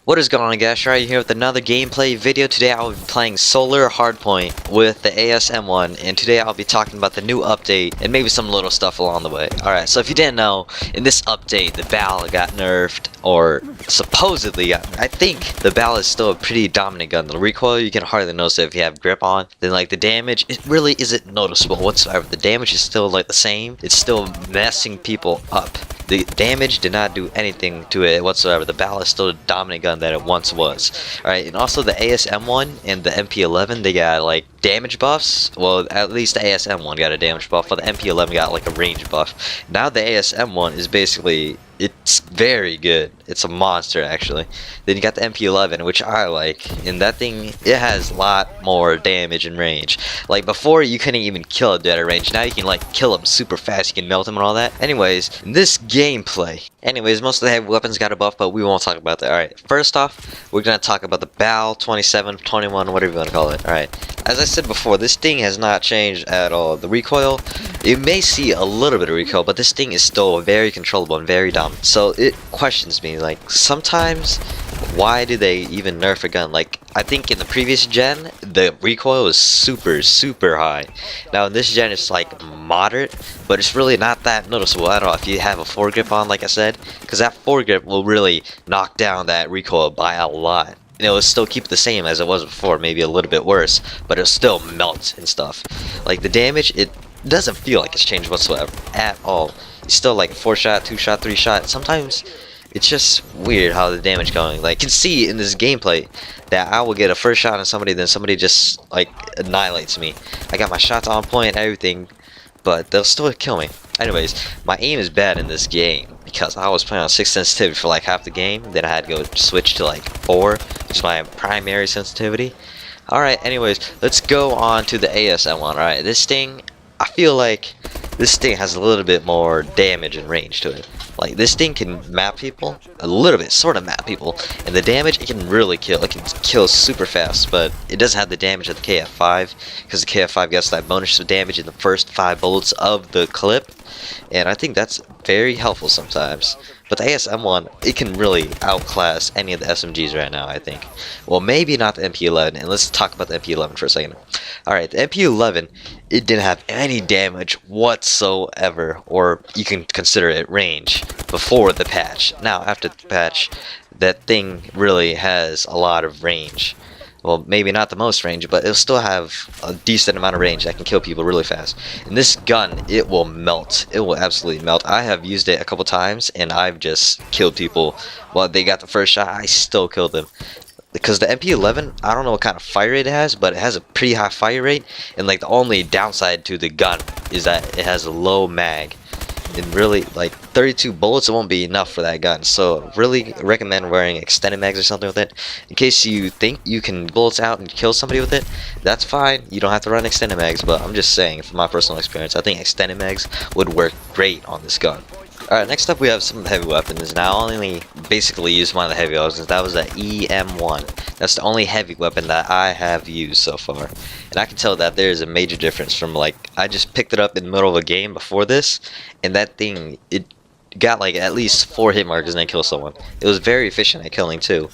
What is going on, guys? Right here with another gameplay video. Today I will be playing Solar Hardpoint with the ASM1, and today I'll be talking about the new update and maybe some little stuff along the way. Alright, so if you didn't know, in this update the BAL got nerfed, or supposedly got. I think the BAL is still a pretty dominant gun. The recoil, you can hardly notice it if you have grip on. Then like the damage, it really isn't noticeable whatsoever. The damage is still like the same. It's still messing people up. The damage did not do anything to it whatsoever. The BAL is still a dominant gun that it once was. Alright, and also the ASM1 and the MP11, they got like damage buffs. Well, at least the ASM1 got a damage buff, but the MP11 got like a range buff. Now the ASM1 is basically, it's very good. It's a monster, actually. Then you got the MP11, which I like, and that thing, it has a lot more damage and range. Like before, you couldn't even kill a dead at range. Now you can like kill him super fast. You can melt him and all that. Anyways, in this gameplay, most of the heavy weapons got a buff, but we won't talk about that. Alright, first off, we're gonna talk about the BAL 27, 21, whatever you want to call it. Alright, as I said before, this thing has not changed at all. The recoil, you may see a little bit of recoil, but this thing is still very controllable and very dominant. So it questions me, like, sometimes, why do they even nerf a gun? Like, I think in the previous gen, the recoil was super high. Now in this gen, it's like moderate, but it's really not that noticeable at all if you have a foregrip on, like I said, because that foregrip will really knock down that recoil by a lot. And it will still keep the same as it was before, maybe a little bit worse, but it'll still melt and stuff. Like the damage, it doesn't feel like it's changed whatsoever at all. It's still like 4-shot, 2-shot, 3-shot. Sometimes it's just weird how the damage going. Like you can see in this gameplay that I will get a first shot on somebody, then somebody just like annihilates me. I got my shots on point and everything, but they'll still kill me. Anyways, my aim is bad in this game because I was playing on 6 sensitivity for like half the game. Then I had to go switch to like 4, which is my primary sensitivity. Alright, anyways, let's go on to the ASM one. Alright, this thing, I feel like this thing has a little bit more damage and range to it. Like this thing can map people a little bit, sort of map people, and the damage it can really kill. It can kill super fast, but it doesn't have the damage of the KF5 because the KF5 gets that bonus of damage in the first 5 bullets of the clip, and I think that's very helpful sometimes. But the ASM1, it can really outclass any of the SMGs right now, I think. Well, maybe not the MP11, and let's talk about the MP11 for a second. Alright, the MP11, it didn't have any damage whatsoever, or you can consider it range, before the patch. Now, after the patch, that thing really has a lot of range. Well, maybe not the most range, but it'll still have a decent amount of range that can kill people really fast. And this gun, it will melt. It will absolutely melt. I have used it a couple times, and I've just killed people. While they got the first shot, I still killed them. Because the MP11, I don't know what kind of fire rate it has, but it has a pretty high fire rate. And like the only downside to the gun is that it has a low mag. And really, like 32 bullets, it won't be enough for that gun. So really recommend wearing extended mags or something with it. In case you think you can bullets out and kill somebody with it, that's fine. You don't have to run extended mags, but I'm just saying, from my personal experience, I think extended mags would work great on this gun. Alright, next up we have some heavy weapons. Now I only basically used one of the heavy weapons. That was the EM1. That's the only heavy weapon that I have used so far. And I can tell that there is a major difference from like, I just picked it up in the middle of a game before this, and that thing, it got like at least 4 hit markers and then killed someone. It was very efficient at killing too.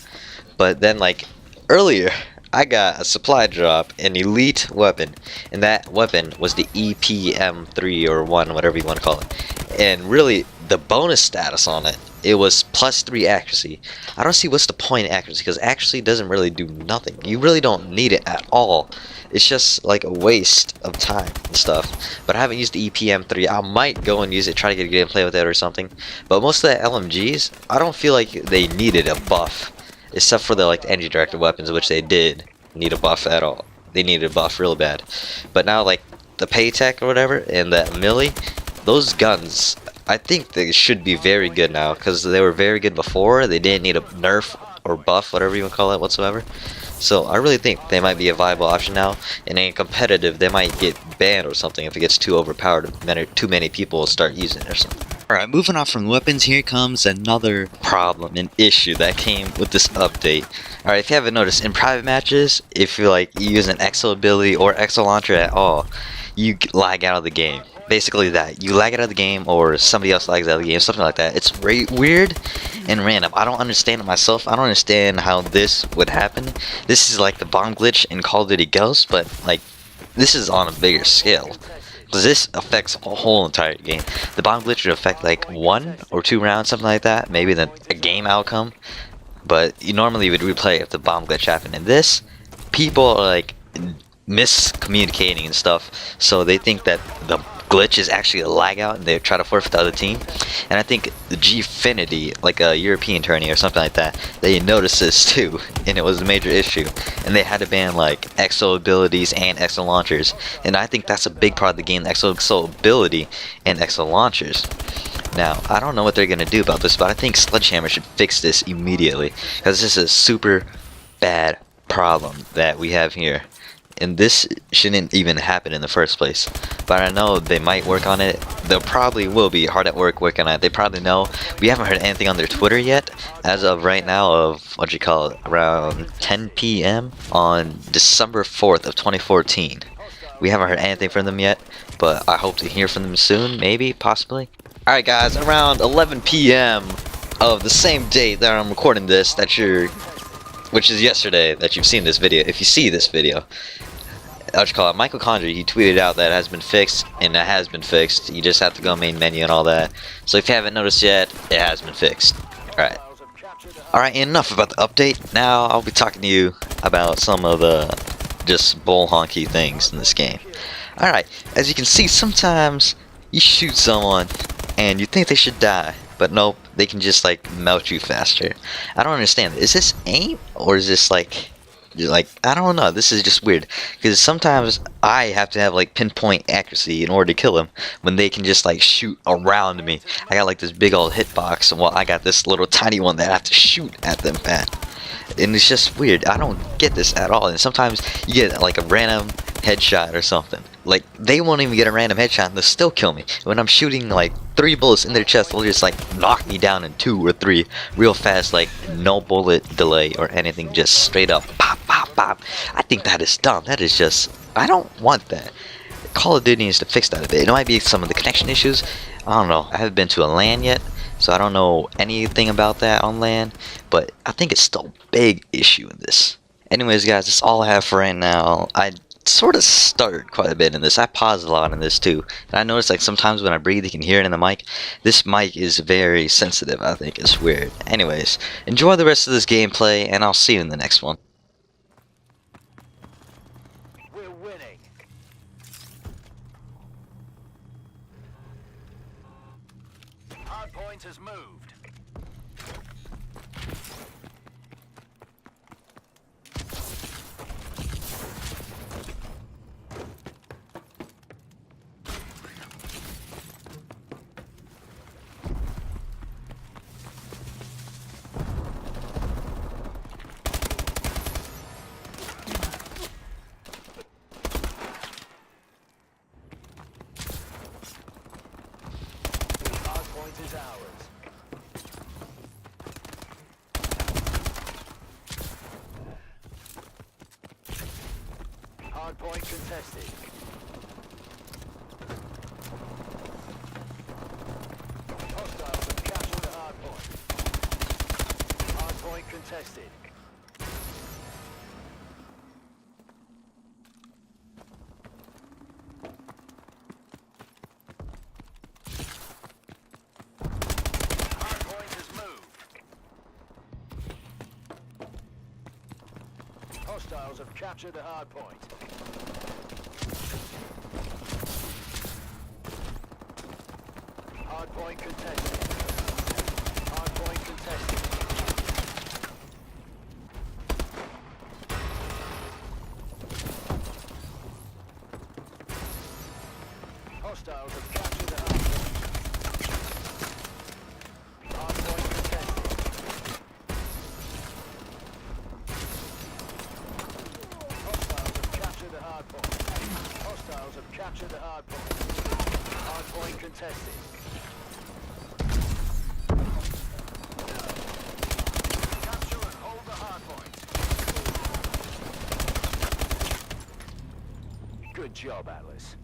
But then like, earlier, I got a supply drop, an elite weapon, and that weapon was the EPM3 or 1, whatever you want to call it. And really, the bonus status on it, it was +3 accuracy. I don't see what's the point of accuracy, because accuracy doesn't really do nothing. You really don't need it at all. It's just like a waste of time and stuff. But I haven't used the EPM3. I might go and use it, try to get a gameplay with it or something. But most of the LMGs, I don't feel like they needed a buff. Except for the like the energy directed weapons, which they did need a buff at all. They needed a buff real bad. But now like the Paytech or whatever and the Melee, those guns, I think they should be very good now because they were very good before. They didn't need a nerf or buff, whatever you want to call it whatsoever. So I really think they might be a viable option now. And in competitive, they might get banned or something if it gets too overpowered. Too many people will start using it or something. Alright, moving on from weapons, here comes another problem and issue that came with this update. Alright, if you haven't noticed, in private matches, if you use an Exo ability or Exo launcher at all, you lag out of the game. Basically that. You lag out of the game or somebody else lags out of the game, something like that. It's weird and random. I don't understand it myself. I don't understand how this would happen. This is like the bomb glitch in Call of Duty Ghosts, but like this is on a bigger scale. Because this affects a whole entire game. The bomb glitch would affect like 1 or 2 rounds, something like that. Maybe a game outcome. But you normally would replay if the bomb glitch happened. And this, people are like miscommunicating and stuff. So they think that the glitch is actually a lag out and they try to forfeit the other team. And I think the Gfinity, like a European tourney or something like that, they noticed this too, and it was a major issue. And they had to ban like EXO abilities and EXO launchers. And I think that's a big part of the game, the EXO ability and EXO launchers. Now, I don't know what they're gonna do about this, but I think Sledgehammer should fix this immediately, because this is a super bad problem that we have here. And this shouldn't even happen in the first place. But I know they might work on it. They probably will be hard at work working on it. They probably know. We haven't heard anything on their Twitter yet. As of right now, of around 10 p.m. on December 4th of 2014. We haven't heard anything from them yet, but I hope to hear from them soon, maybe, possibly. Alright guys, around 11 p.m. of the same date that I'm recording this, which is yesterday that you've seen this video, if you see this video. Michael Condrey, he tweeted out that it has been fixed, and it has been fixed. You just have to go main menu and all that. So if you haven't noticed yet, it has been fixed. Alright, enough about the update. Now I'll be talking to you about some of the just bull honky things in this game. Alright, as you can see, sometimes you shoot someone and you think they should die, but nope, they can just like melt you faster. I don't understand. Is this aim, or is this like I don't know. This is just weird, because sometimes I have to have like pinpoint accuracy in order to kill them when they can just like shoot around me. I got like this big old hitbox, while I got this little tiny one that I have to shoot at them at. And it's just weird. I don't get this at all. And sometimes you get like a random headshot or something. Like, they won't even get a random headshot and they'll still kill me. When I'm shooting like 3 bullets in their chest, they'll just like knock me down in 2 or 3 real fast, like no bullet delay or anything, just straight up pop, pop, pop. I think that is dumb. That is just, I don't want that. Call of Duty needs to fix that a bit. It might be some of the connection issues. I don't know. I haven't been to a LAN yet, so I don't know anything about that on LAN, but I think it's still a big issue in this. Anyways guys, that's all I have for right now. I sort of stuttered quite a bit in this. I paused a lot in this too. And I noticed like sometimes when I breathe you can hear it in the mic. This mic is very sensitive, I think. It's weird. Anyways, enjoy the rest of this gameplay and I'll see you in the next one. We're winning. Hardpoint has moved. Hardpoint is ours. Hardpoint contested. Hostiles have captured the hardpoint. Hardpoint contested. Hardpoint has moved. Hostiles have captured the hardpoint. Hardpoint contested. Hardpoint contested. Hostiles have captured the hardpoint. Hardpoint contested. Hostiles have captured the hardpoint. Hostiles have captured the hardpoint. Hardpoint contested. Capture and hold the hardpoint. Good job, Atlas.